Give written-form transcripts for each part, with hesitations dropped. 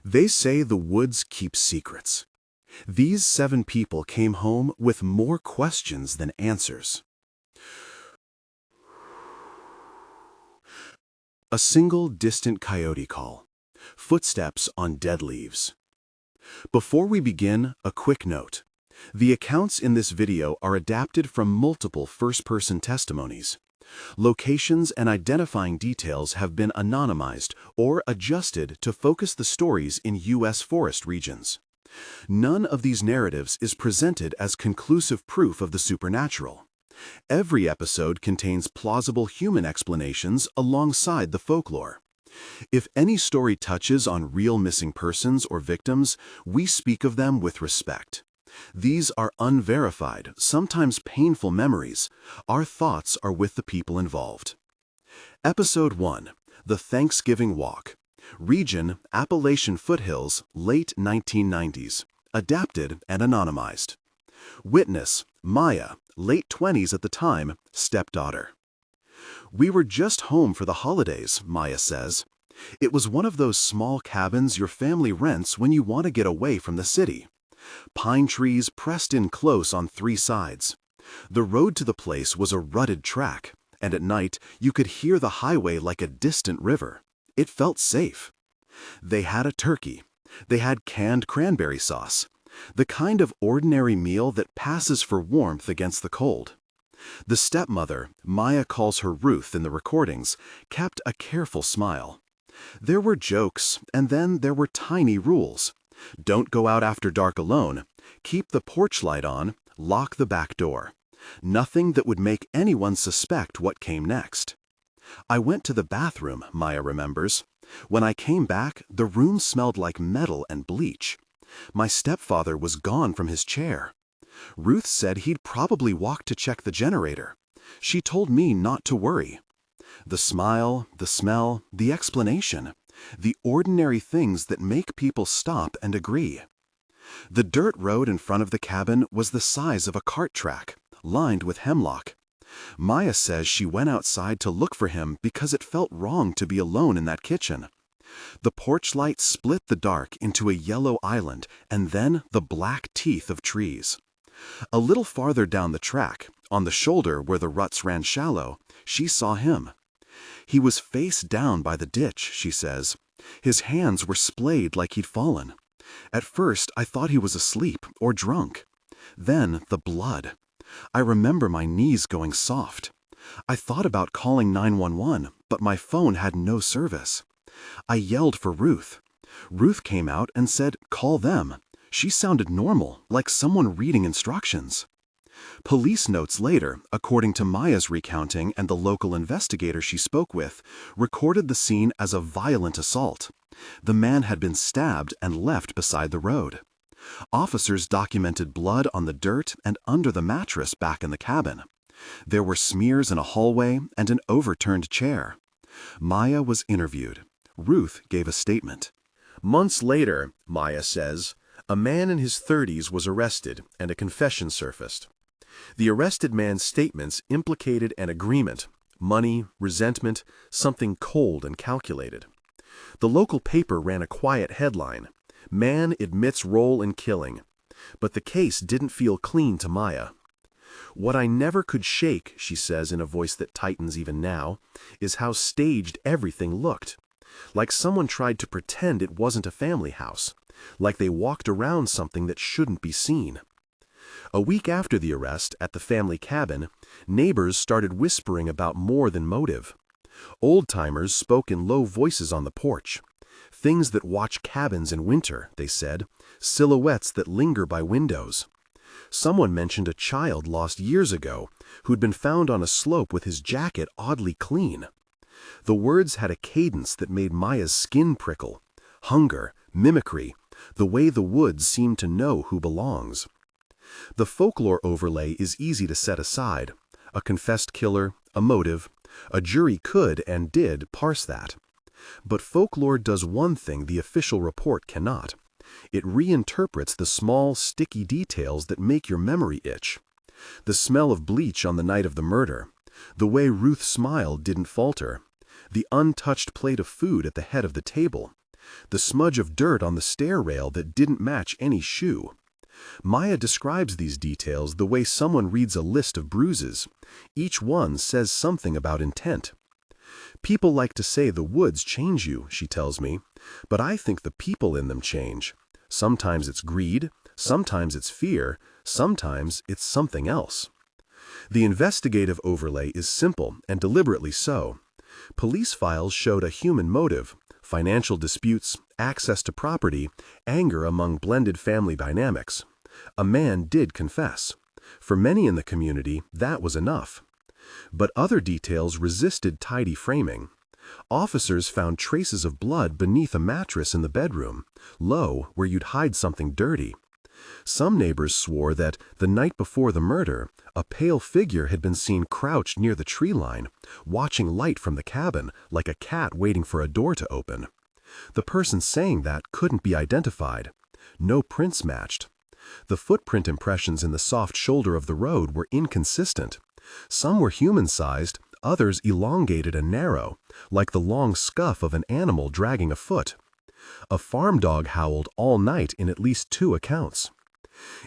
They say the woods keep secrets. These 7 people came home with more questions than answers. A single distant coyote call. Footsteps on dead leaves. Before we begin, a quick note. The accounts in this video are adapted from multiple first-person testimonies. Locations and identifying details have been anonymized or adjusted to focus the stories in U.S. forest regions. None of these narratives is presented as conclusive proof of the supernatural. Every episode contains plausible human explanations alongside the folklore. If any story touches on real missing persons or victims, we speak of them with respect. These are unverified, sometimes painful memories. Our thoughts are with the people involved. Episode 1. The Thanksgiving Walk. Region, Appalachian foothills, late 1990s. Adapted and anonymized. Witness, Maya, late 20s at the time, stepdaughter. We were just home for the holidays, Maya says. It was one of those small cabins your family rents when you want to get away from the city. Pine trees pressed in close on 3 sides. The road to the place was a rutted track, and at night you could hear the highway like a distant river. It felt safe. They had a turkey. They had canned cranberry sauce, the kind of ordinary meal that passes for warmth against the cold. The stepmother, Maya calls her Ruth in the recordings, kept a careful smile. There were jokes, and then there were tiny rules. Don't go out after dark alone. Keep the porch light on. Lock the back door. Nothing that would make anyone suspect what came next. I went to the bathroom, Maya remembers. When I came back, the room smelled like metal and bleach. My stepfather was gone from his chair. Ruth said he'd probably walked to check the generator. She told me not to worry. The smile, the smell, the explanation. The ordinary things that make people stop and agree. The dirt road in front of the cabin was the size of a cart track, lined with hemlock. Maya says she went outside to look for him because it felt wrong to be alone in that kitchen. The porch light split the dark into a yellow island and then the black teeth of trees. A little farther down the track, on the shoulder where the ruts ran shallow, she saw him. He was face down by the ditch, she says. His hands were splayed like he'd fallen. At first, I thought he was asleep or drunk. Then the blood. I remember my knees going soft. I thought about calling 911, but my phone had no service. I yelled for Ruth. Ruth came out and said, "Call them." She sounded normal, like someone reading instructions. Police notes later, according to Maya's recounting and the local investigator she spoke with, recorded the scene as a violent assault. The man had been stabbed and left beside the road. Officers documented blood on the dirt and under the mattress back in the cabin. There were smears in a hallway and an overturned chair. Maya was interviewed. Ruth gave a statement. Months later, Maya says, a man in his 30s was arrested and a confession surfaced. The arrested man's statements implicated an agreement, money, resentment, something cold and calculated. The local paper ran a quiet headline, "Man admits role in killing," but the case didn't feel clean to Maya. What I never could shake, she says in a voice that tightens even now, is how staged everything looked. Like someone tried to pretend it wasn't a family house, like they walked around something that shouldn't be seen. A week after the arrest at the family cabin, neighbors started whispering about more than motive. Old-timers spoke in low voices on the porch. Things that watch cabins in winter, they said, silhouettes that linger by windows. Someone mentioned a child lost years ago who'd been found on a slope with his jacket oddly clean. The words had a cadence that made Maya's skin prickle. Hunger, mimicry, the way the woods seem to know who belongs. The folklore overlay is easy to set aside. A confessed killer, a motive. A jury could and did parse that. But folklore does one thing the official report cannot. It reinterprets the small, sticky details that make your memory itch. The smell of bleach on the night of the murder. The way Ruth's smile didn't falter. The untouched plate of food at the head of the table. The smudge of dirt on the stair rail that didn't match any shoe. Maya describes these details the way someone reads a list of bruises. Each one says something about intent. People like to say the woods change you, she tells me, but I think the people in them change. Sometimes it's greed, sometimes it's fear, sometimes it's something else. The investigative overlay is simple and deliberately so. Police files showed a human motive: financial disputes, access to property, anger among blended family dynamics. A man did confess. For many in the community, that was enough. But other details resisted tidy framing. Officers found traces of blood beneath a mattress in the bedroom, low where you'd hide something dirty. Some neighbors swore that, the night before the murder, a pale figure had been seen crouched near the tree line, watching light from the cabin like a cat waiting for a door to open. The person saying that couldn't be identified. No prints matched. The footprint impressions in the soft shoulder of the road were inconsistent. Some were human-sized, others elongated and narrow, like the long scuff of an animal dragging a foot. A farm dog howled all night in at least 2 accounts.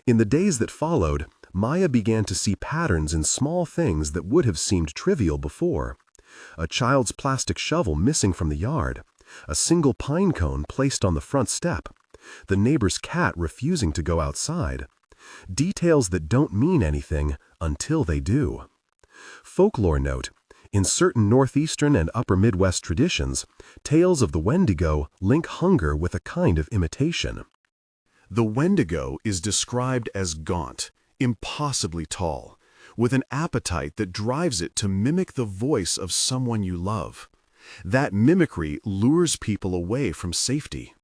In the days that followed, Maya began to see patterns in small things that would have seemed trivial before. A child's plastic shovel missing from the yard, a single pine cone placed on the front step, the neighbor's cat refusing to go outside. Details that don't mean anything until they do. Folklore note: in certain northeastern and upper Midwest traditions, tales of the Wendigo link hunger with a kind of imitation. The Wendigo is described as gaunt, impossibly tall, with an appetite that drives it to mimic the voice of someone you love. That mimicry lures people away from safety.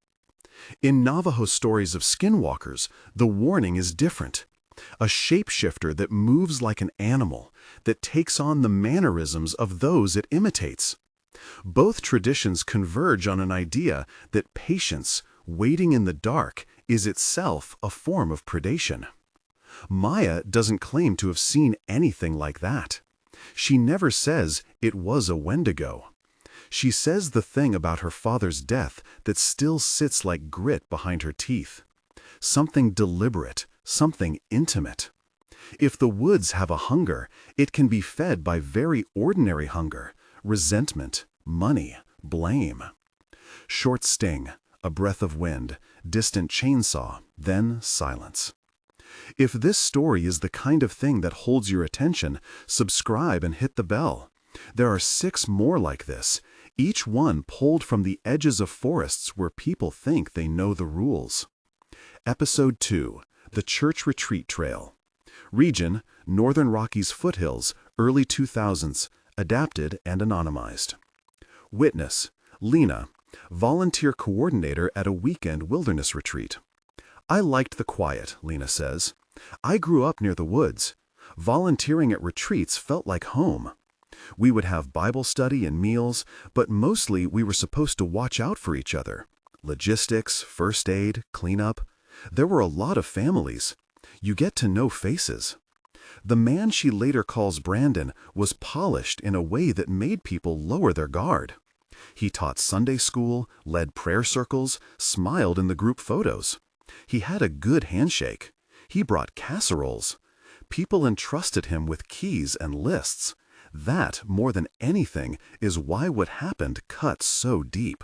In Navajo stories of skinwalkers, the warning is different. A shapeshifter that moves like an animal, that takes on the mannerisms of those it imitates. Both traditions converge on an idea that patience, waiting in the dark, is itself a form of predation. Maya doesn't claim to have seen anything like that. She never says it was a Wendigo. She says the thing about her father's death that still sits like grit behind her teeth. Something deliberate, something intimate. If the woods have a hunger, it can be fed by very ordinary hunger: resentment, money, blame. Short sting, a breath of wind, distant chainsaw, then silence. If this story is the kind of thing that holds your attention, subscribe and hit the bell. There are 6 more like this, each one pulled from the edges of forests where people think they know the rules. Episode 2: The Church Retreat Trail. Region: Northern Rockies foothills, early 2000s, adapted and anonymized. Witness: Lena, volunteer coordinator at a weekend wilderness retreat. I liked the quiet, Lena says. I grew up near the woods. Volunteering at retreats felt like home. We would have Bible study and meals, but mostly we were supposed to watch out for each other. Logistics, first aid, cleanup. There were a lot of families. You get to know faces. The man she later calls Brandon was polished in a way that made people lower their guard. He taught Sunday school, led prayer circles, smiled in the group photos. He had a good handshake. He brought casseroles. People entrusted him with keys and lists. That, more than anything, is why what happened cut so deep.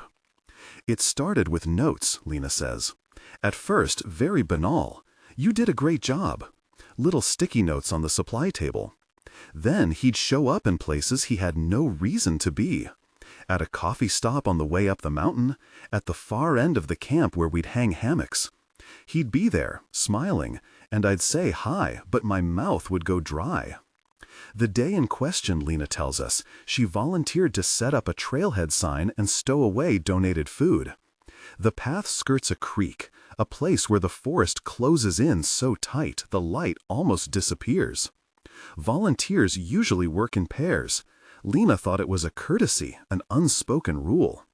It started with notes, Lena says. At first, very banal. You did a great job. Little sticky notes on the supply table. Then he'd show up in places he had no reason to be. At a coffee stop on the way up the mountain, at the far end of the camp where we'd hang hammocks. He'd be there, smiling, and I'd say hi, but my mouth would go dry. The day in question, Lena tells us, she volunteered to set up a trailhead sign and stow away donated food. The path skirts a creek, a place where the forest closes in so tight the light almost disappears. Volunteers usually work in pairs. Lena thought it was a courtesy, an unspoken rule.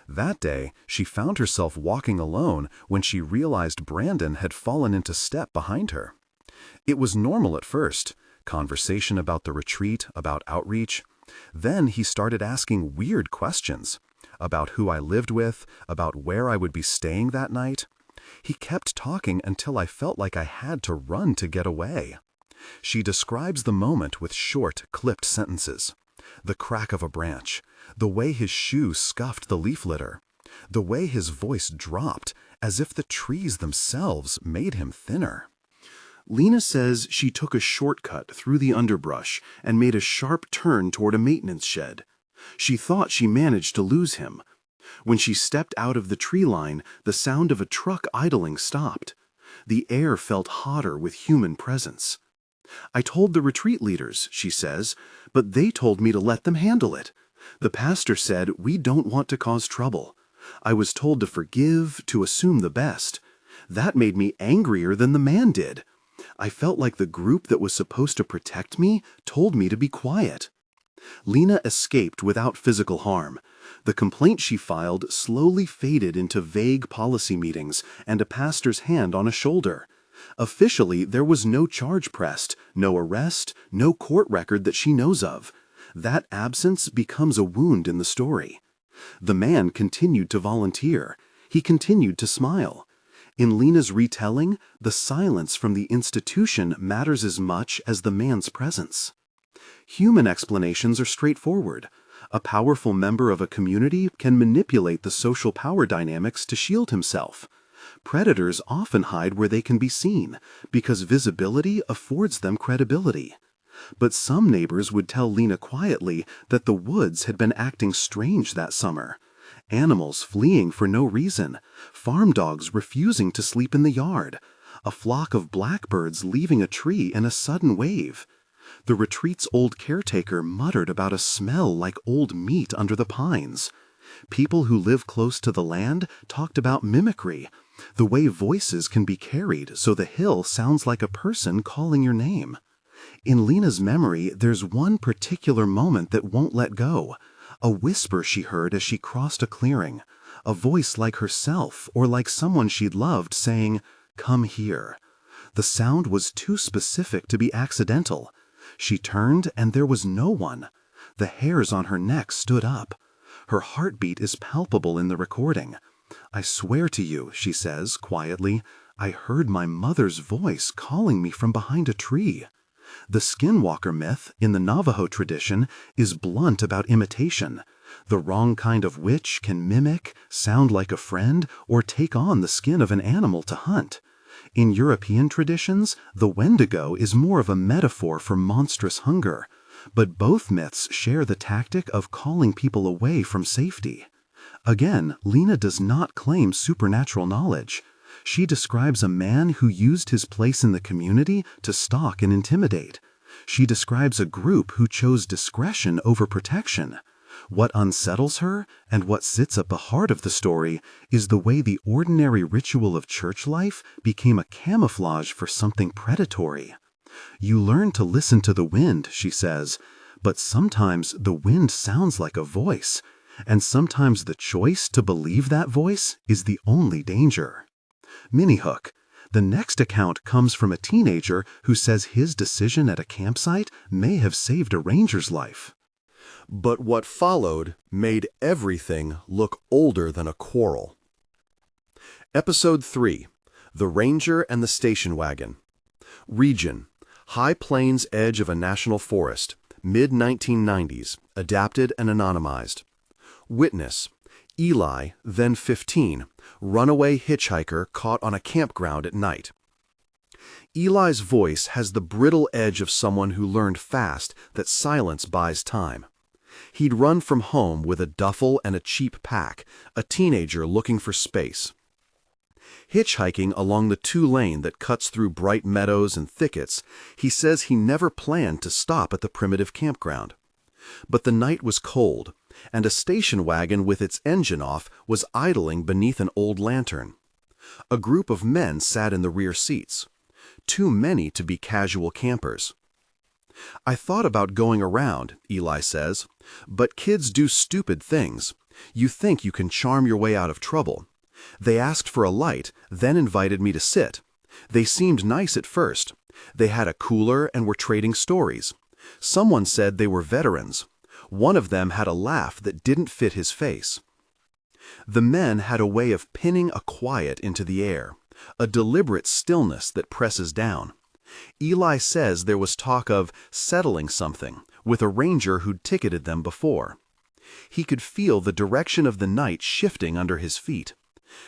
That day, she found herself walking alone when she realized Brandon had fallen into step behind her. It was normal at first, conversation about the retreat, about outreach. Then he started asking weird questions. about who I lived with, about where I would be staying that night. He kept talking until I felt like I had to run to get away. She describes the moment with short, clipped sentences. The crack of a branch, the way his shoe scuffed the leaf litter, the way his voice dropped, as if the trees themselves made him thinner. Lena says she took a shortcut through the underbrush and made a sharp turn toward a maintenance shed. She thought she managed to lose him. When she stepped out of the tree line, the sound of a truck idling stopped. The air felt hotter with human presence. I told the retreat leaders, she says, but they told me to let them handle it. The pastor said, we don't want to cause trouble. I was told to forgive, to assume the best. That made me angrier than the man did. I felt like the group that was supposed to protect me told me to be quiet. Lena escaped without physical harm. The complaint she filed slowly faded into vague policy meetings and a pastor's hand on a shoulder. Officially, there was no charge pressed, no arrest, no court record that she knows of. That absence becomes a wound in the story. The man continued to volunteer. He continued to smile. In Lena's retelling, the silence from the institution matters as much as the man's presence. Human explanations are straightforward. A powerful member of a community can manipulate the social power dynamics to shield himself. Predators often hide where they can be seen, because visibility affords them credibility. But some neighbors would tell Lena quietly that the woods had been acting strange that summer. Animals fleeing for no reason, farm dogs refusing to sleep in the yard, a flock of blackbirds leaving a tree in a sudden wave. The retreat's old caretaker muttered about a smell like old meat under the pines. People who live close to the land talked about mimicry, the way voices can be carried so the hill sounds like a person calling your name. In Lena's memory, there's one particular moment that won't let go. A whisper she heard as she crossed a clearing, a voice like herself or like someone she'd loved saying, "Come here." The sound was too specific to be accidental. She turned and there was no one. The hairs on her neck stood up. Her heartbeat is palpable in the recording. "I swear to you," she says quietly, "I heard my mother's voice calling me from behind a tree." The Skinwalker myth, in the Navajo tradition, is blunt about imitation. The wrong kind of witch can mimic, sound like a friend, or take on the skin of an animal to hunt. In European traditions, the Wendigo is more of a metaphor for monstrous hunger. But both myths share the tactic of calling people away from safety. Again, Lena does not claim supernatural knowledge. She describes a man who used his place in the community to stalk and intimidate. She describes a group who chose discretion over protection. What unsettles her, and what sits at the heart of the story, is the way the ordinary ritual of church life became a camouflage for something predatory. "You learn to listen to the wind," she says, "but sometimes the wind sounds like a voice, and sometimes the choice to believe that voice is the only danger." Mini-hook. The next account comes from a teenager who says his decision at a campsite may have saved a ranger's life. But what followed made everything look older than a quarrel. Episode 3. The Ranger and the Station Wagon. Region: High Plains edge of a national forest, mid-1990s, adapted and anonymized. Witness: Eli, then 15, runaway hitchhiker caught on a campground at night. Eli's voice has the brittle edge of someone who learned fast that silence buys time. He'd run from home with a duffel and a cheap pack, a teenager looking for space. Hitchhiking along the 2-lane that cuts through bright meadows and thickets, he says he never planned to stop at the primitive campground. But the night was cold, and a station wagon with its engine off was idling beneath an old lantern. A group of men sat in the rear seats. Too many to be casual campers. "I thought about going around," Eli says, "but kids do stupid things. You think you can charm your way out of trouble. They asked for a light, then invited me to sit. They seemed nice at first. They had a cooler and were trading stories. Someone said they were veterans. One of them had a laugh that didn't fit his face. The men had a way of pinning a quiet into the air, a deliberate stillness that presses down. Eli says there was talk of settling something with a ranger who'd ticketed them before. He could feel the direction of the night shifting under his feet.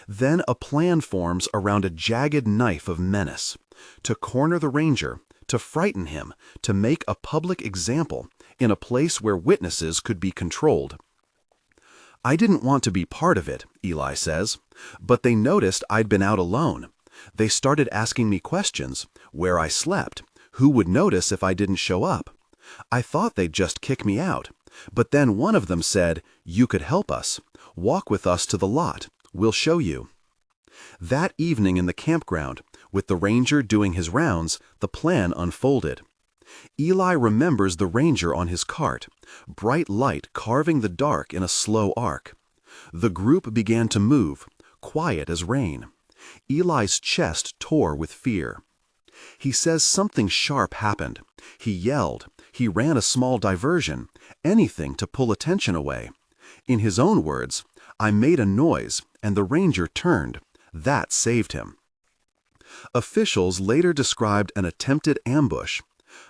Then a plan forms around a jagged knife of menace, to corner the ranger, to frighten him, to make a public example in a place where witnesses could be controlled. I didn't want to be part of it, Eli says, but they noticed I'd been out alone. They started asking me questions, where I slept, who would notice if I didn't show up. I thought they'd just kick me out, but then one of them said, "You could help us. Walk with us to the lot. We'll show you." That evening in the campground, with the ranger doing his rounds, the plan unfolded. Eli remembers the ranger on his cart, bright light carving the dark in a slow arc. The group began to move, quiet as rain. Eli's chest tore with fear. He says something sharp happened. He yelled. He ran a small diversion, anything to pull attention away. In his own words, "I made a noise, and the ranger turned. That saved him." Officials later described an attempted ambush.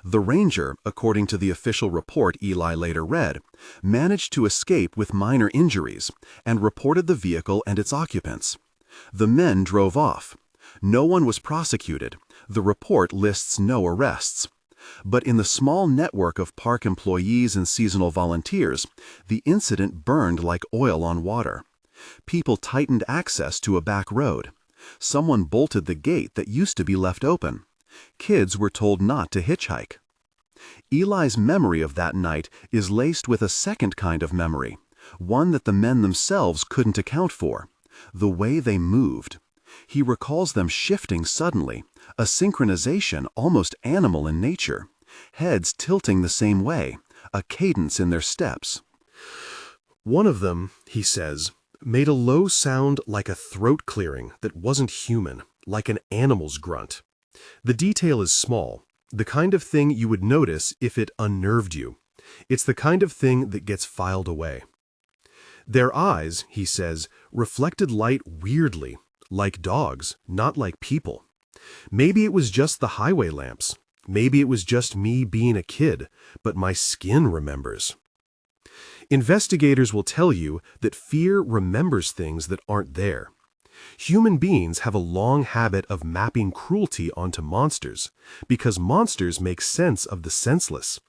The ranger, according to the official report Eli later read, managed to escape with minor injuries and reported the vehicle and its occupants. The men drove off. No one was prosecuted. The report lists no arrests. But in the small network of park employees and seasonal volunteers, the incident burned like oil on water. People tightened access to a back road. Someone bolted the gate that used to be left open. Kids were told not to hitchhike. Eli's memory of that night is laced with a second kind of memory, one that the men themselves couldn't account for: the way they moved. He recalls them shifting suddenly, a synchronization almost animal in nature, heads tilting the same way, a cadence in their steps. One of them, he says, made a low sound like a throat clearing that wasn't human, like an animal's grunt. The detail is small, the kind of thing you would notice if it unnerved you. It's the kind of thing that gets filed away. Their eyes, he says, reflected light weirdly, like dogs, not like people. Maybe it was just the highway lamps. Maybe it was just me being a kid, but my skin remembers. Investigators will tell you that fear remembers things that aren't there. Human beings have a long habit of mapping cruelty onto monsters, because monsters make sense of the senseless.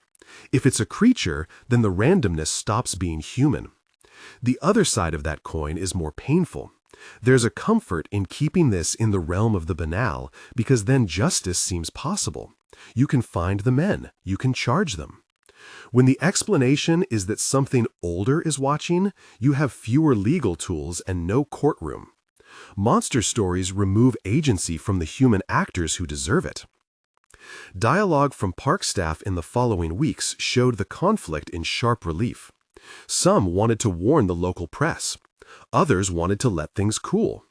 If it's a creature, then the randomness stops being human. The other side of that coin is more painful. There's a comfort in keeping this in the realm of the banal, because then justice seems possible. You can find the men. You can charge them. When the explanation is that something older is watching, you have fewer legal tools and no courtroom. Monster stories remove agency from the human actors who deserve it. Dialogue from park staff in the following weeks showed the conflict in sharp relief. Some wanted to warn the local press. Others wanted to let things cool.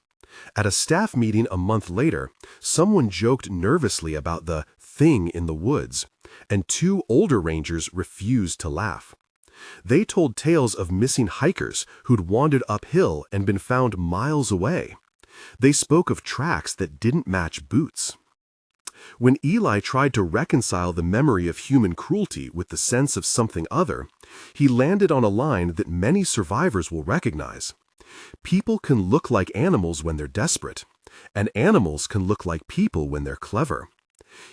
At a staff meeting a month later, someone joked nervously about the thing in the woods, and two older rangers refused to laugh. They told tales of missing hikers who'd wandered uphill and been found miles away. They spoke of tracks that didn't match boots. When Eli tried to reconcile the memory of human cruelty with the sense of something other, he landed on a line that many survivors will recognize. People can look like animals when they're desperate, and animals can look like people when they're clever.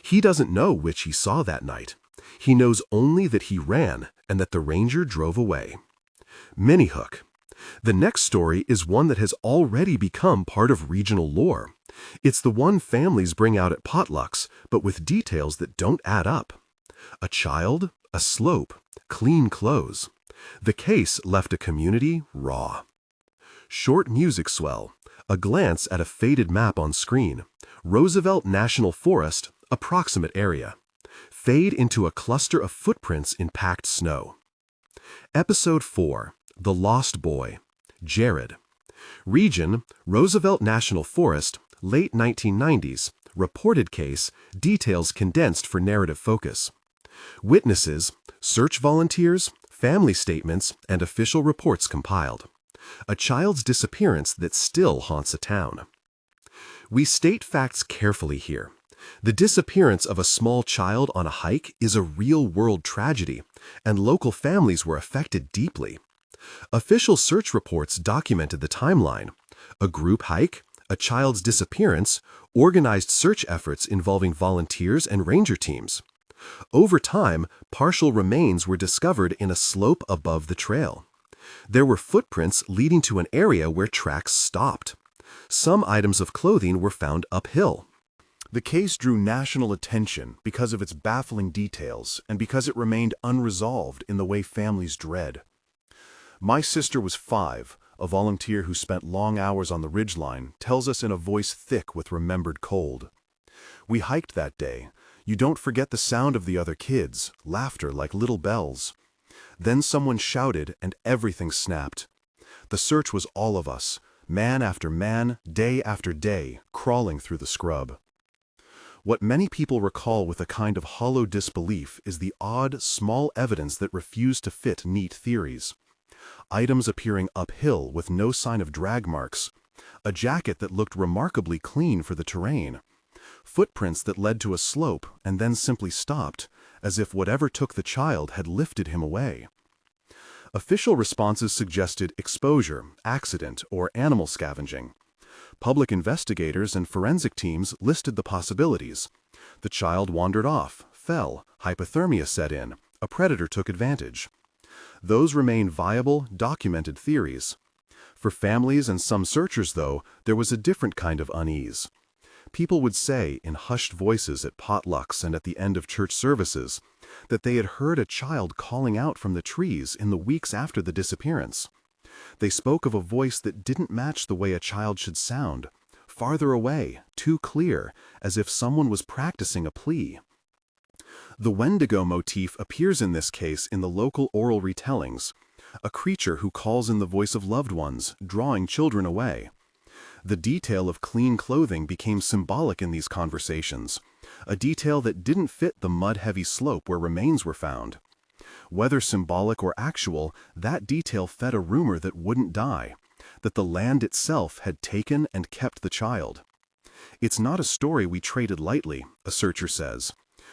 He doesn't know which he saw that night. He knows only that he ran and that the ranger drove away. Minihook. The next story is one that has already become part of regional lore. It's the one families bring out at potlucks, but with details that don't add up. A child, a slope, clean clothes. The case left a community raw. Short music swell. A glance at a faded map on screen. Roosevelt National Forest, approximate area. Fade into a cluster of footprints in packed snow. Episode 4. The Lost Boy. Jared. Region, Roosevelt National Forest, late 1990s. Reported case, details condensed for narrative focus. Witnesses, search volunteers, family statements, and official reports compiled. A child's disappearance that still haunts a town. We state facts carefully here. The disappearance of a small child on a hike is a real-world tragedy, and local families were affected deeply. Official search reports documented the timeline: a group hike, a child's disappearance, organized search efforts involving volunteers and ranger teams. Over time, partial remains were discovered in a slope above the trail. There were footprints leading to an area where tracks stopped. Some items of clothing were found uphill. The case drew national attention because of its baffling details and because it remained unresolved in the way families dread. My sister was 5, a volunteer who spent long hours on the ridgeline, tells us in a voice thick with remembered cold. We hiked that day. You don't forget the sound of the other kids, laughter like little bells. Then someone shouted and everything snapped. The search was all of us, man after man, day after day, crawling through the scrub. What many people recall with a kind of hollow disbelief is the odd, small evidence that refused to fit neat theories. Items appearing uphill with no sign of drag marks, a jacket that looked remarkably clean for the terrain, footprints that led to a slope and then simply stopped, as if whatever took the child had lifted him away. Official responses suggested exposure, accident, or animal scavenging. Public investigators and forensic teams listed the possibilities. The child wandered off, fell, hypothermia set in, a predator took advantage. Those remain viable, documented theories. For families and some searchers, though, there was a different kind of unease. People would say, in hushed voices at potlucks and at the end of church services, that they had heard a child calling out from the trees in the weeks after the disappearance. They spoke of a voice that didn't match the way a child should sound, farther away, too clear, as if someone was practicing a plea. The Wendigo motif appears in this case in the local oral retellings, a creature who calls in the voice of loved ones, drawing children away. The detail of clean clothing became symbolic in these conversations, a detail that didn't fit the mud-heavy slope where remains were found. Whether symbolic or actual, that detail fed a rumor that wouldn't die, that the land itself had taken and kept the child. It's not a story we traded lightly, a searcher says.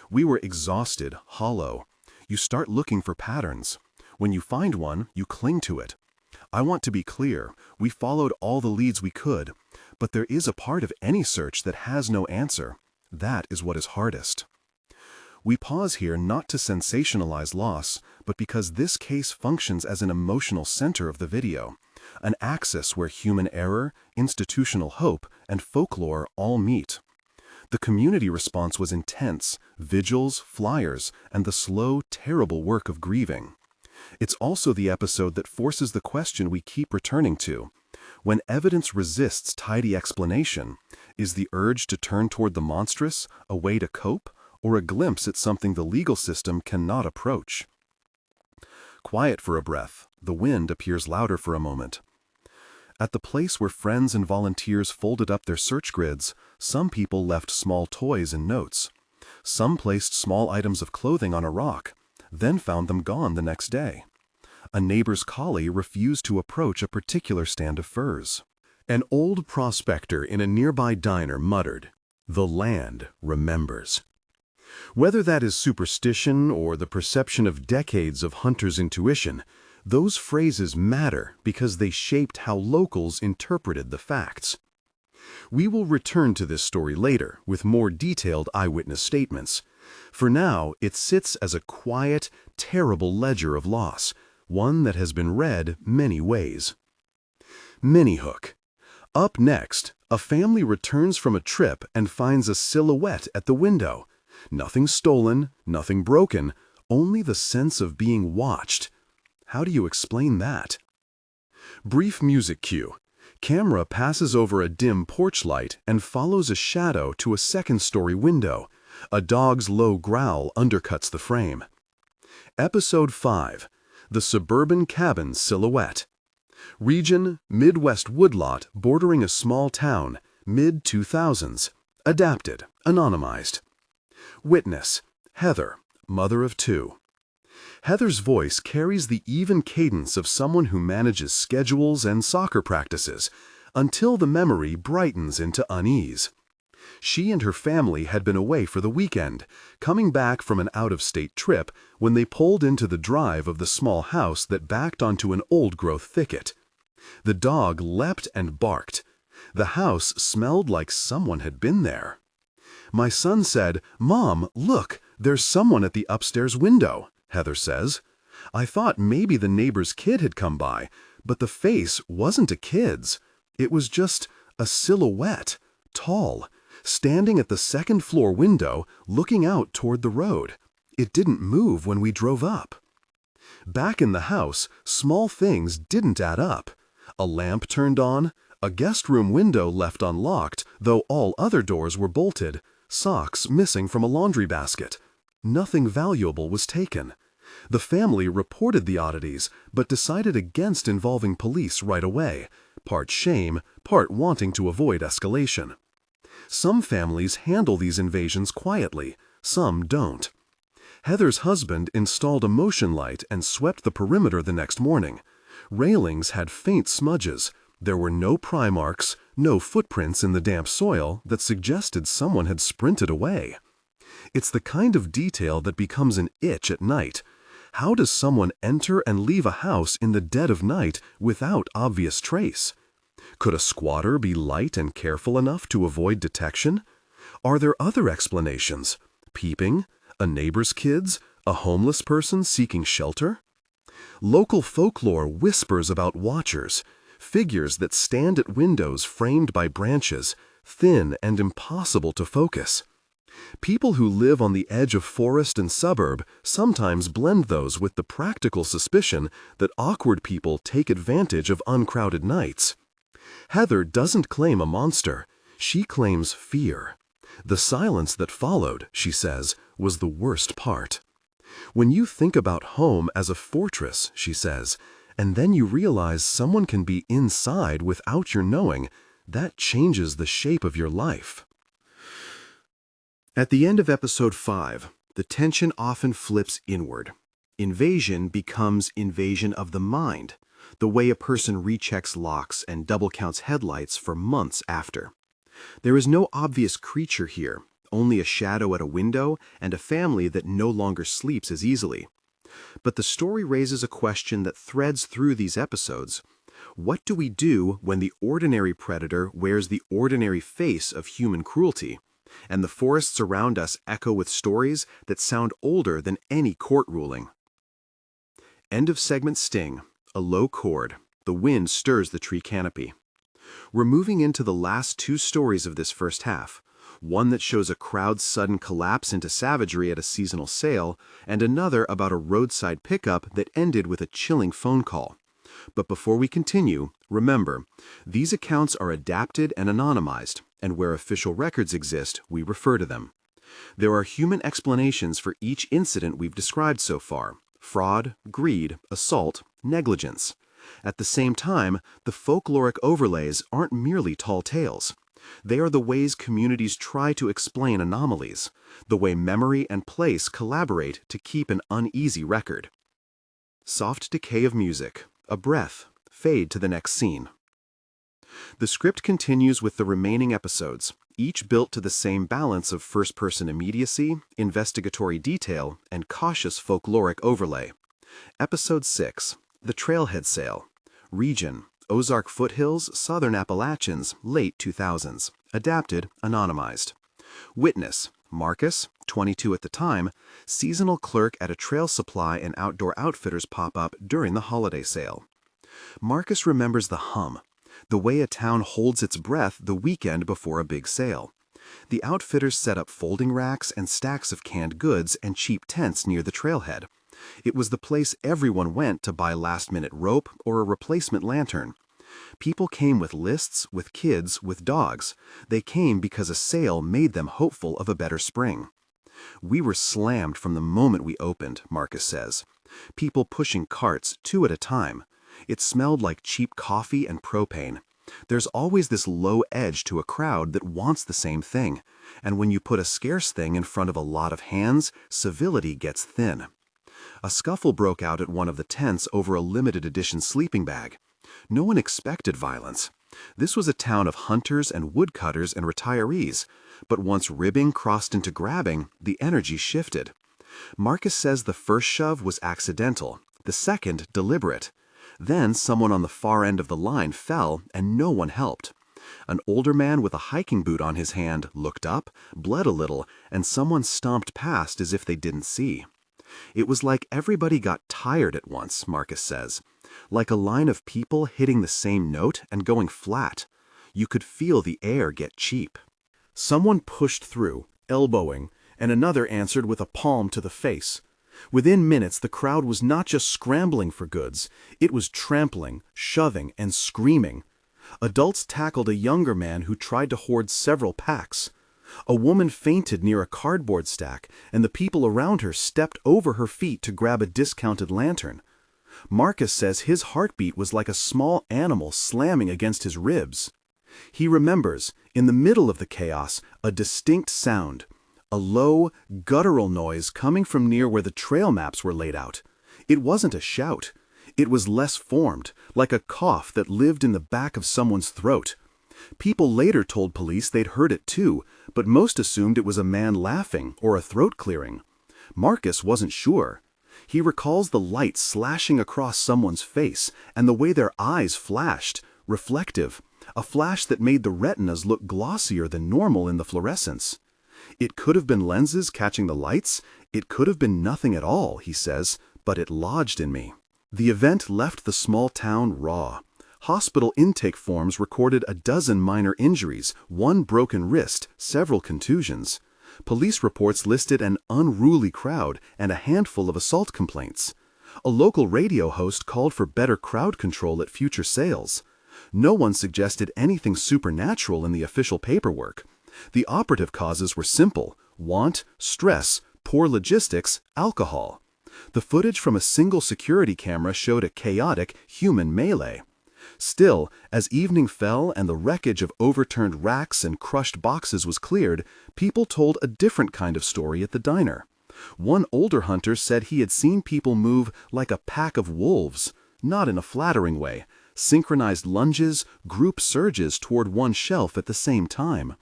We were exhausted, hollow. You start looking for patterns. When you find one, you cling to it. I want to be clear, we followed all the leads we could, but there is a part of any search that has no answer. That is what is hardest. We pause here not to sensationalize loss, but because this case functions as an emotional center of the video, an axis where human error, institutional hope, and folklore all meet. The community response was intense: vigils, flyers, and the slow, terrible work of grieving. It's also the episode that forces the question we keep returning to. When evidence resists tidy explanation, is the urge to turn toward the monstrous a way to cope, or a glimpse at something the legal system cannot approach? Quiet for a breath, the wind appears louder for a moment. At the place where friends and volunteers folded up their search grids, some people left small toys and notes. Some placed small items of clothing on a rock, then found them gone the next day. A neighbor's collie refused to approach a particular stand of furs. An old prospector in a nearby diner muttered, "The land remembers." Whether that is superstition or the perception of decades of hunters' intuition, those phrases matter because they shaped how locals interpreted the facts. We will return to this story later with more detailed eyewitness statements. For now, it sits as a quiet, terrible ledger of loss, one that has been read many ways. Mini-hook. Up next, a family returns from a trip and finds a silhouette at the window. Nothing stolen, nothing broken, only the sense of being watched. How do you explain that? Brief music cue. Camera passes over a dim porch light and follows a shadow to a second-story window. A dog's low growl undercuts the frame. Episode 5. The Suburban Cabin Silhouette. Region: Midwest woodlot bordering a small town, mid-2000s. Adapted, anonymized. Witness: Heather, mother of 2. Heather's voice carries the even cadence of someone who manages schedules and soccer practices, until the memory brightens into unease. She and her family had been away for the weekend, coming back from an out-of-state trip when they pulled into the drive of the small house that backed onto an old-growth thicket. The dog leapt and barked. The house smelled like someone had been there. My son said, "Mom, look, there's someone at the upstairs window," Heather says. I thought maybe the neighbor's kid had come by, but the face wasn't a kid's. It was just a silhouette, tall, standing at the second-floor window, looking out toward the road. It didn't move when we drove up. Back in the house, small things didn't add up. A lamp turned on, a guest room window left unlocked, though all other doors were bolted, socks missing from a laundry basket. Nothing valuable was taken. The family reported the oddities, but decided against involving police right away, part shame, part wanting to avoid escalation. Some families handle these invasions quietly, some don't. Heather's husband installed a motion light and swept the perimeter the next morning. Railings had faint smudges. There were no pry marks, no footprints in the damp soil that suggested someone had sprinted away. It's the kind of detail that becomes an itch at night. How does someone enter and leave a house in the dead of night without obvious trace? Could a squatter be light and careful enough to avoid detection? Are there other explanations? Peeping? A neighbor's kids? A homeless person seeking shelter? Local folklore whispers about watchers, figures that stand at windows framed by branches, thin and impossible to focus. People who live on the edge of forest and suburb sometimes blend those with the practical suspicion that awkward people take advantage of uncrowded nights. Heather doesn't claim a monster. She claims fear. The silence that followed, she says, was the worst part. When you think about home as a fortress, she says, and then you realize someone can be inside without your knowing, that changes the shape of your life. At the end of episode 5, the tension often flips inward. Invasion becomes invasion of the mind, the way a person rechecks locks and double counts headlights for months after. There is no obvious creature here, only a shadow at a window and a family that no longer sleeps as easily. But the story raises a question that threads through these episodes. What do we do when the ordinary predator wears the ordinary face of human cruelty, and the forests around us echo with stories that sound older than any court ruling? End of segment sting. A low chord. The wind stirs the tree canopy. We're moving into the last two stories of this first half. One that shows a crowd's sudden collapse into savagery at a seasonal sale, and another about a roadside pickup that ended with a chilling phone call. But before we continue, remember, these accounts are adapted and anonymized, and where official records exist, we refer to them. There are human explanations for each incident we've described so far: fraud, greed, assault, negligence. At the same time, the folkloric overlays aren't merely tall tales. They are the ways communities try to explain anomalies, the way memory and place collaborate to keep an uneasy record. Soft decay of music, a breath, fade to the next scene. The script continues with the remaining episodes, each built to the same balance of first-person immediacy, investigatory detail, and cautious folkloric overlay. Episode 6, The Trailhead Sale. Region: Ozark Foothills, Southern Appalachians, late 2000s. Adapted, anonymized. Witness: Marcus, 22 at the time, seasonal clerk at a trail supply and outdoor outfitters pop-up during the holiday sale. Marcus remembers the hum, the way a town holds its breath the weekend before a big sale. The outfitters set up folding racks and stacks of canned goods and cheap tents near the trailhead. It was the place everyone went to buy last-minute rope or a replacement lantern. People came with lists, with kids, with dogs. They came because a sale made them hopeful of a better spring. We were slammed from the moment we opened, Marcus says. People pushing carts, 2 at a time. It smelled like cheap coffee and propane. There's always this low edge to a crowd that wants the same thing, and when you put a scarce thing in front of a lot of hands, civility gets thin. A scuffle broke out at one of the tents over a limited edition sleeping bag. No one expected violence. This was a town of hunters and woodcutters and retirees, but once ribbing crossed into grabbing, the energy shifted. Marcus says the first shove was accidental, the second deliberate. Then someone on the far end of the line fell and no one helped. An older man with a hiking boot on his hand looked up, bled a little, and someone stomped past as if they didn't see. It was like everybody got tired at once, Marcus says. Like a line of people hitting the same note and going flat. You could feel the air get cheap. Someone pushed through, elbowing, and another answered with a palm to the face. Within minutes, the crowd was not just scrambling for goods, it was trampling, shoving, and screaming. Adults tackled a younger man who tried to hoard several packs. A woman fainted near a cardboard stack, and the people around her stepped over her feet to grab a discounted lantern. Marcus says his heartbeat was like a small animal slamming against his ribs. He remembers, in the middle of the chaos, a distinct sound, a low, guttural noise coming from near where the trail maps were laid out. It wasn't a shout. It was less formed, like a cough that lived in the back of someone's throat. People later told police they'd heard it too, but most assumed it was a man laughing or a throat clearing. Marcus wasn't sure. He recalls the light slashing across someone's face and the way their eyes flashed, reflective, a flash that made the retinas look glossier than normal in the fluorescence. It could have been lenses catching the lights, it could have been nothing at all, he says, but it lodged in me. The event left the small town raw. Hospital intake forms recorded a dozen minor injuries, one broken wrist, several contusions. Police reports listed an unruly crowd and a handful of assault complaints. A local radio host called for better crowd control at future sales. No one suggested anything supernatural in the official paperwork. The operative causes were simple: want, stress, poor logistics, alcohol. The footage from a single security camera showed a chaotic human melee. Still, as evening fell and the wreckage of overturned racks and crushed boxes was cleared, people told a different kind of story at the diner. One older hunter said he had seen people move like a pack of wolves, not in a flattering way, synchronized lunges, group surges toward one shelf at the same time.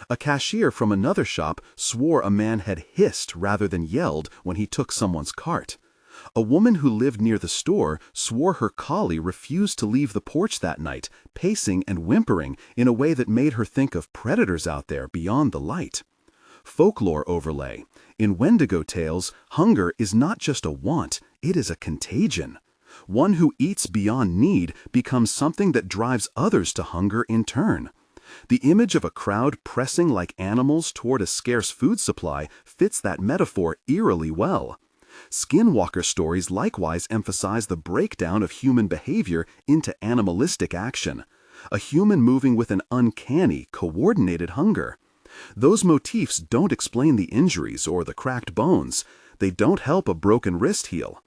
A cashier from another shop swore a man had hissed rather than yelled when he took someone's cart. A woman who lived near the store swore her collie refused to leave the porch that night, pacing and whimpering in a way that made her think of predators out there beyond the light. Folklore overlay. In Wendigo tales, hunger is not just a want, it is a contagion. One who eats beyond need becomes something that drives others to hunger in turn. The image of a crowd pressing like animals toward a scarce food supply fits that metaphor eerily well. Skinwalker stories likewise emphasize the breakdown of human behavior into animalistic action, a human moving with an uncanny, coordinated hunger. Those motifs don't explain the injuries or the cracked bones. They don't help a broken wrist heal.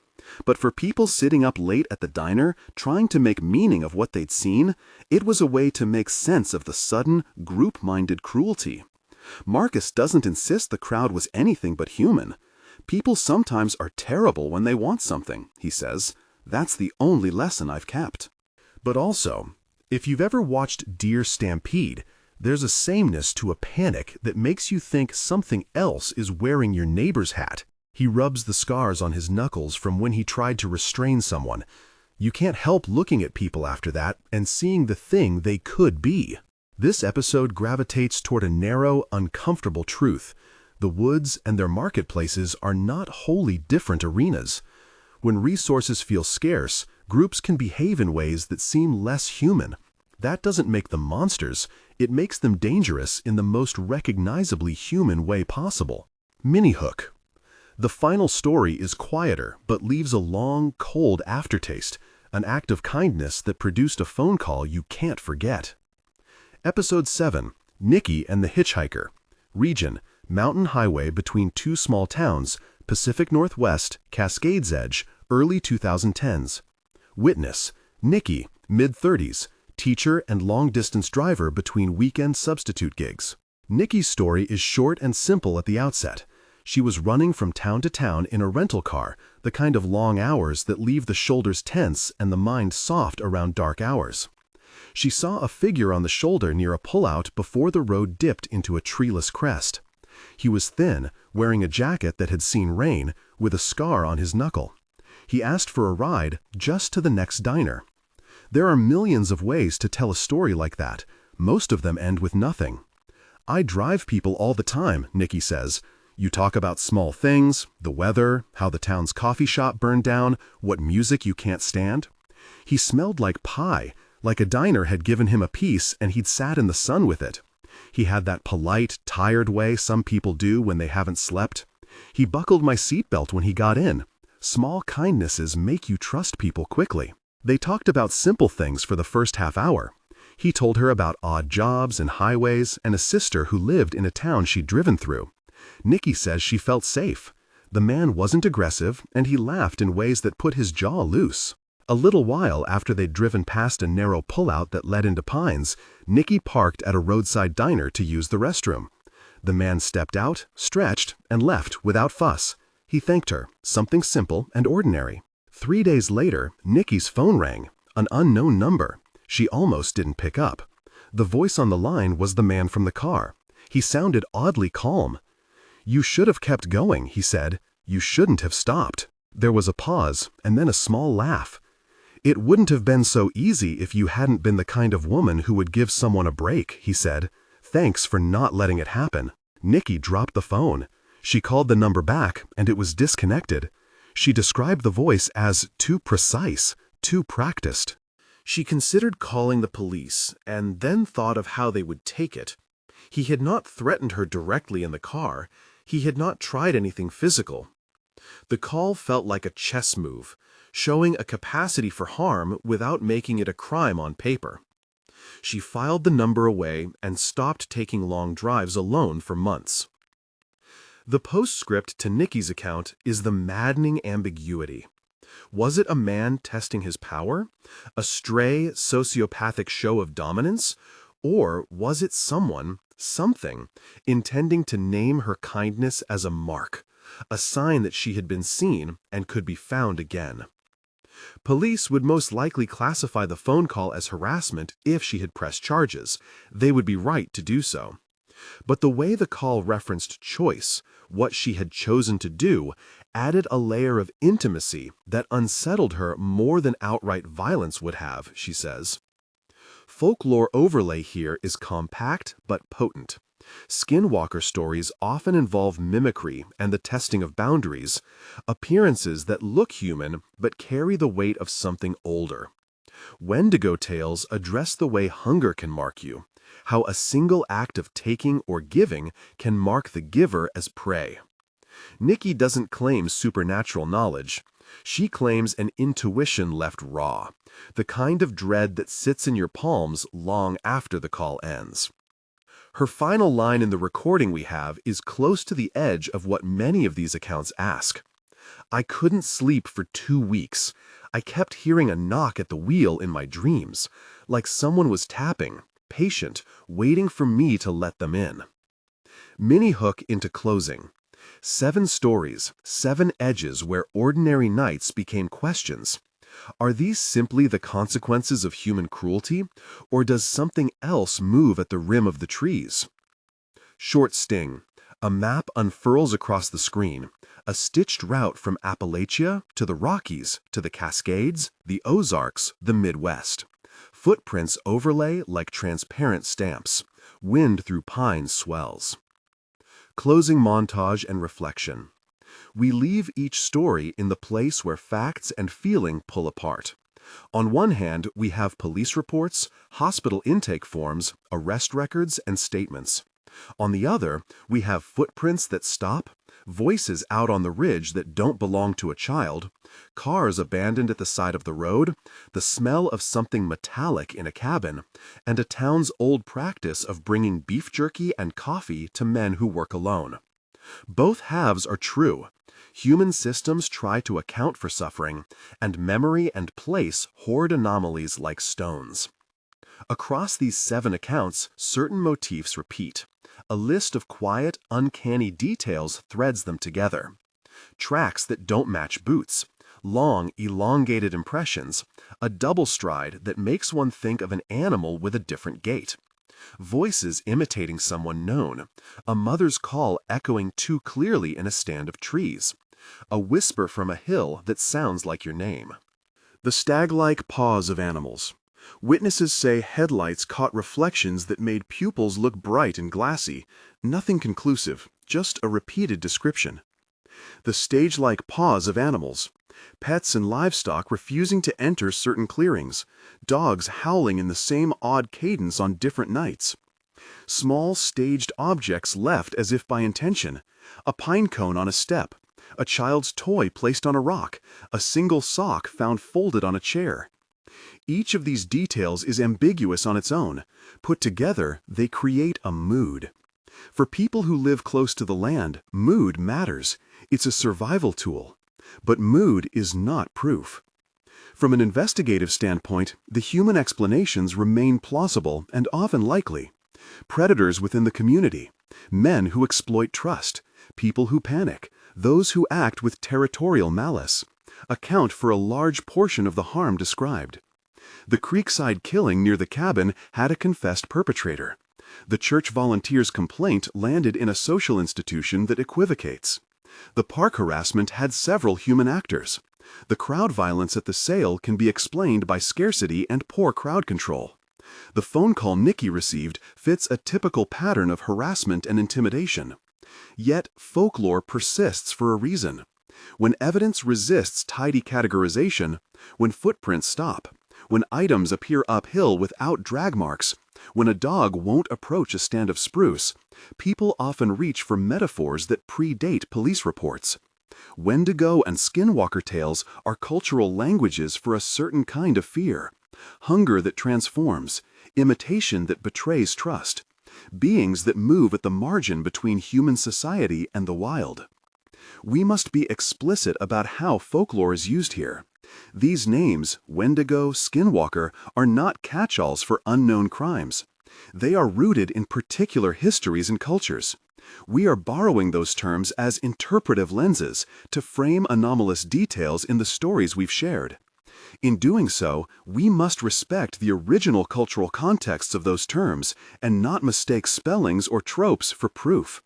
But for people sitting up late at the diner, trying to make meaning of what they'd seen, it was a way to make sense of the sudden, group-minded cruelty. Marcus doesn't insist the crowd was anything but human. People sometimes are terrible when they want something, he says. That's the only lesson I've kept. But also, if you've ever watched deer stampede, there's a sameness to a panic that makes you think something else is wearing your neighbor's hat. He rubs the scars on his knuckles from when he tried to restrain someone. You can't help looking at people after that and seeing the thing they could be. This episode gravitates toward a narrow, uncomfortable truth. The woods and their marketplaces are not wholly different arenas. When resources feel scarce, groups can behave in ways that seem less human. That doesn't make them monsters, it makes them dangerous in the most recognizably human way possible. Mini-hook. The final story is quieter, but leaves a long, cold aftertaste, an act of kindness that produced a phone call you can't forget. Episode 7, Nikki and the Hitchhiker. Region, mountain highway between two small towns, Pacific Northwest, Cascades Edge, early 2010s. Witness, Nikki, mid-30s, teacher and long-distance driver between weekend substitute gigs. Nikki's story is short and simple at the outset. She was running from town to town in a rental car, the kind of long hours that leave the shoulders tense and the mind soft around dark hours. She saw a figure on the shoulder near a pullout before the road dipped into a treeless crest. He was thin, wearing a jacket that had seen rain, with a scar on his knuckle. He asked for a ride just to the next diner. There are millions of ways to tell a story like that. Most of them end with nothing. I drive people all the time, Nikki says. You talk about small things, the weather, how the town's coffee shop burned down, what music you can't stand. He smelled like pie, like a diner had given him a piece and he'd sat in the sun with it. He had that polite, tired way some people do when they haven't slept. He buckled my seatbelt when he got in. Small kindnesses make you trust people quickly. They talked about simple things for the first half hour. He told her about odd jobs and highways and a sister who lived in a town she'd driven through. Nikki says she felt safe. The man wasn't aggressive, and he laughed in ways that put his jaw loose. A little while after they'd driven past a narrow pullout that led into pines, Nikki parked at a roadside diner to use the restroom. The man stepped out, stretched, and left without fuss. He thanked her, something simple and ordinary. 3 days later, Nikki's phone rang, an unknown number. She almost didn't pick up. The voice on the line was the man from the car. He sounded oddly calm. "You should have kept going," he said. "You shouldn't have stopped." There was a pause, and then a small laugh. "It wouldn't have been so easy if you hadn't been the kind of woman who would give someone a break," he said. "Thanks for not letting it happen." Nikki dropped the phone. She called the number back, and it was disconnected. She described the voice as too precise, too practiced. She considered calling the police, and then thought of how they would take it. He had not threatened her directly in the car. He had not tried anything physical. The call felt like a chess move, showing a capacity for harm without making it a crime on paper. She filed the number away and stopped taking long drives alone for months. The postscript to Nikki's account is the maddening ambiguity. Was it a man testing his power? A stray, sociopathic show of dominance? Or was it someone, something, intending to name her kindness as a mark, a sign that she had been seen and could be found again? Police would most likely classify the phone call as harassment if she had pressed charges. They would be right to do so. But the way the call referenced choice, what she had chosen to do, added a layer of intimacy that unsettled her more than outright violence would have, she says. Folklore overlay here is compact but potent. Skinwalker stories often involve mimicry and the testing of boundaries, appearances that look human but carry the weight of something older. Wendigo tales address the way hunger can mark you, how a single act of taking or giving can mark the giver as prey. Nikki doesn't claim supernatural knowledge. She claims an intuition left raw, the kind of dread that sits in your palms long after the call ends. Her final line in the recording we have is close to the edge of what many of these accounts ask. "I couldn't sleep for 2 weeks. I kept hearing a knock at the wheel in my dreams, like someone was tapping, patient, waiting for me to let them in." Mini hook into closing. 7 stories, 7 edges where ordinary nights became questions. Are these simply the consequences of human cruelty, or does something else move at the rim of the trees? Short sting. A map unfurls across the screen, a stitched route from Appalachia to the Rockies, to the Cascades, the Ozarks, the Midwest. Footprints overlay like transparent stamps. Wind through pines swells. Closing montage and reflection. We leave each story in the place where facts and feeling pull apart. On one hand, we have police reports, hospital intake forms, arrest records, and statements. On the other, we have footprints that stop, voices out on the ridge that don't belong to a child, cars abandoned at the side of the road, the smell of something metallic in a cabin, and a town's old practice of bringing beef jerky and coffee to men who work alone. Both halves are true. Human systems try to account for suffering, and memory and place hoard anomalies like stones. Across these 7 accounts, certain motifs repeat. A list of quiet, uncanny details threads them together. Tracks that don't match boots, long, elongated impressions, a double stride that makes one think of an animal with a different gait. Voices imitating someone known, a mother's call echoing too clearly in a stand of trees, a whisper from a hill that sounds like your name. The stag-like paws of animals. Witnesses say headlights caught reflections that made pupils look bright and glassy. Nothing conclusive, just a repeated description. The stage-like paws of animals. Pets and livestock refusing to enter certain clearings. Dogs howling in the same odd cadence on different nights. Small staged objects left as if by intention. A pine cone on a step. A child's toy placed on a rock. A single sock found folded on a chair. Each of these details is ambiguous on its own. Put together, they create a mood. For people who live close to the land, mood matters. It's a survival tool. But mood is not proof. From an investigative standpoint, the human explanations remain plausible and often likely. Predators within the community, men who exploit trust, people who panic, those who act with territorial malice, account for a large portion of the harm described. The creekside killing near the cabin had a confessed perpetrator. The church volunteer's complaint landed in a social institution that equivocates. The park harassment had several human actors. The crowd violence at the sale can be explained by scarcity and poor crowd control. The phone call Nikki received fits a typical pattern of harassment and intimidation. Yet folklore persists for a reason. When evidence resists tidy categorization, when footprints stop, when items appear uphill without drag marks, when a dog won't approach a stand of spruce, people often reach for metaphors that predate police reports. Wendigo and Skinwalker tales are cultural languages for a certain kind of fear. Hunger that transforms, imitation that betrays trust, beings that move at the margin between human society and the wild. We must be explicit about how folklore is used here. These names, Wendigo, Skinwalker, are not catch-alls for unknown crimes. They are rooted in particular histories and cultures. We are borrowing those terms as interpretive lenses to frame anomalous details in the stories we've shared. In doing so, we must respect the original cultural contexts of those terms and not mistake spellings or tropes for proof.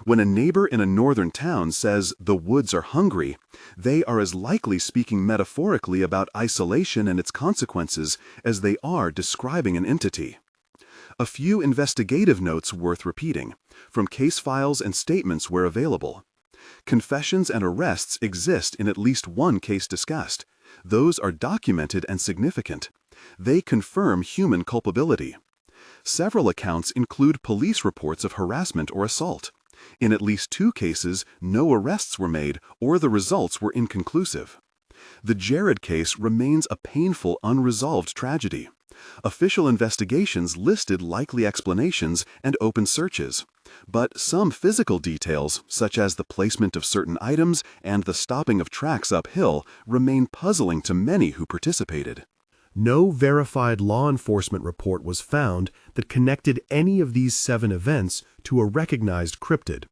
When a neighbor in a northern town says the woods are hungry, they are as likely speaking metaphorically about isolation and its consequences as they are describing an entity. A few investigative notes worth repeating, from case files and statements where available. Confessions and arrests exist in at least one case discussed. Those are documented and significant. They confirm human culpability. Several accounts include police reports of harassment or assault. In at least 2 cases, no arrests were made or the results were inconclusive. The Jared case remains a painful, unresolved tragedy. Official investigations listed likely explanations and open searches, but some physical details, such as the placement of certain items and the stopping of tracks uphill, remain puzzling to many who participated. No verified law enforcement report was found that connected any of these 7 events to a recognized cryptid.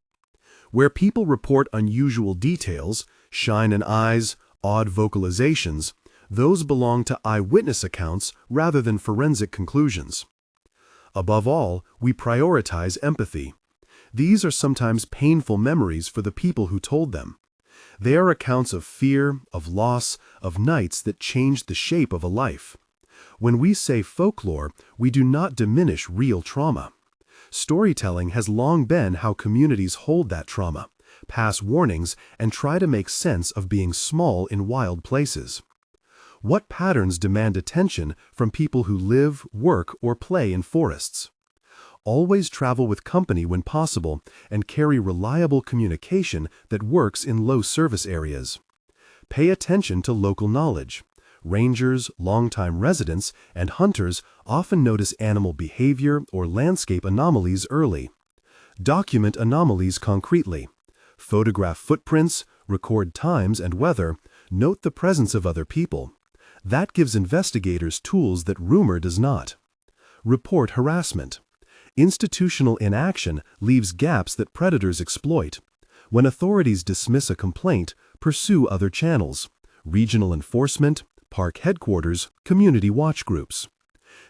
Where people report unusual details, shine in eyes, odd vocalizations, those belong to eyewitness accounts rather than forensic conclusions. Above all, we prioritize empathy. These are sometimes painful memories for the people who told them. They are accounts of fear, of loss, of nights that changed the shape of a life. When we say folklore, we do not diminish real trauma. Storytelling has long been how communities hold that trauma, pass warnings, and try to make sense of being small in wild places. What patterns demand attention from people who live, work, or play in forests? Always travel with company when possible and carry reliable communication that works in low-service areas. Pay attention to local knowledge. Rangers, longtime residents, and hunters often notice animal behavior or landscape anomalies early. Document anomalies concretely. Photograph footprints, record times and weather, note the presence of other people. That gives investigators tools that rumor does not. Report harassment. Institutional inaction leaves gaps that predators exploit. When authorities dismiss a complaint, pursue other channels: regional enforcement, park headquarters, community watch groups.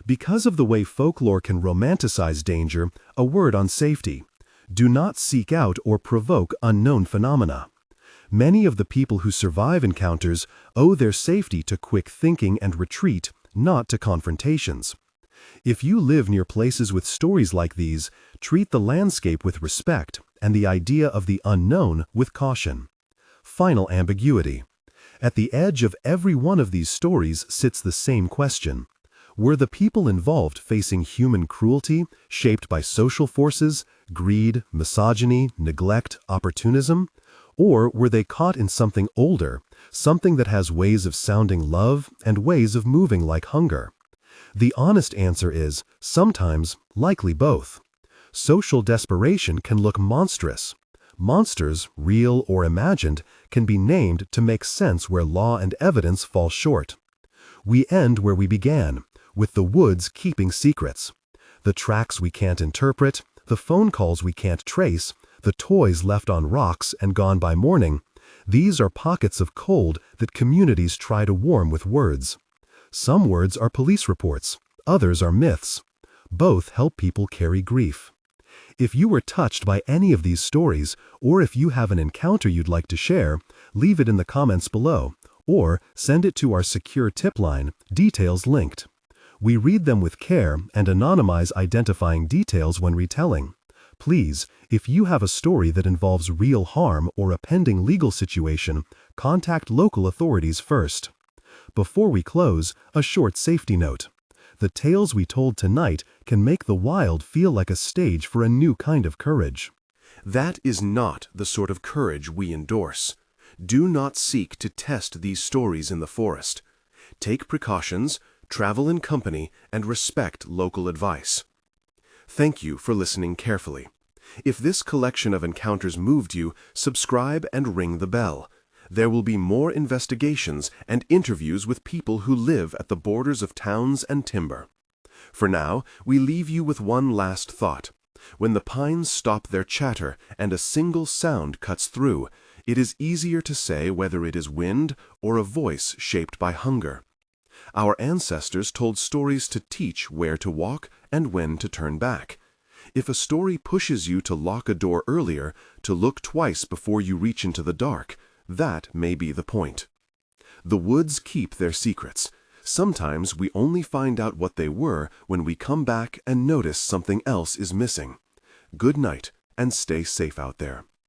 Because of the way folklore can romanticize danger, a word on safety: do not seek out or provoke unknown phenomena. Many of the people who survive encounters owe their safety to quick thinking and retreat, not to confrontations. If you live near places with stories like these, treat the landscape with respect and the idea of the unknown with caution. Final ambiguity. At the edge of every one of these stories sits the same question. Were the people involved facing human cruelty, shaped by social forces, greed, misogyny, neglect, opportunism? Or were they caught in something older, something that has ways of sounding love and ways of moving like hunger? The honest answer is, sometimes, likely both. Social desperation can look monstrous. Monsters, real or imagined, can be named to make sense where law and evidence fall short. We end where we began, with the woods keeping secrets. The tracks we can't interpret, the phone calls we can't trace, the toys left on rocks and gone by morning, these are pockets of cold that communities try to warm with words. Some words are police reports, others are myths. Both help people carry grief. If you were touched by any of these stories, or if you have an encounter you'd like to share, leave it in the comments below, or send it to our secure tip line, details linked. We read them with care and anonymize identifying details when retelling. Please, if you have a story that involves real harm or a pending legal situation, contact local authorities first. Before we close, a short safety note. The tales we told tonight can make the wild feel like a stage for a new kind of courage. That is not the sort of courage we endorse. Do not seek to test these stories in the forest. Take precautions, travel in company, and respect local advice. Thank you for listening carefully. If this collection of encounters moved you, subscribe and ring the bell. There will be more investigations and interviews with people who live at the borders of towns and timber. For now, we leave you with one last thought. When the pines stop their chatter and a single sound cuts through, it is easier to say whether it is wind or a voice shaped by hunger. Our ancestors told stories to teach where to walk and when to turn back. If a story pushes you to lock a door earlier, to look twice before you reach into the dark, that may be the point. The woods keep their secrets. Sometimes we only find out what they were when we come back and notice something else is missing. Good night, and stay safe out there.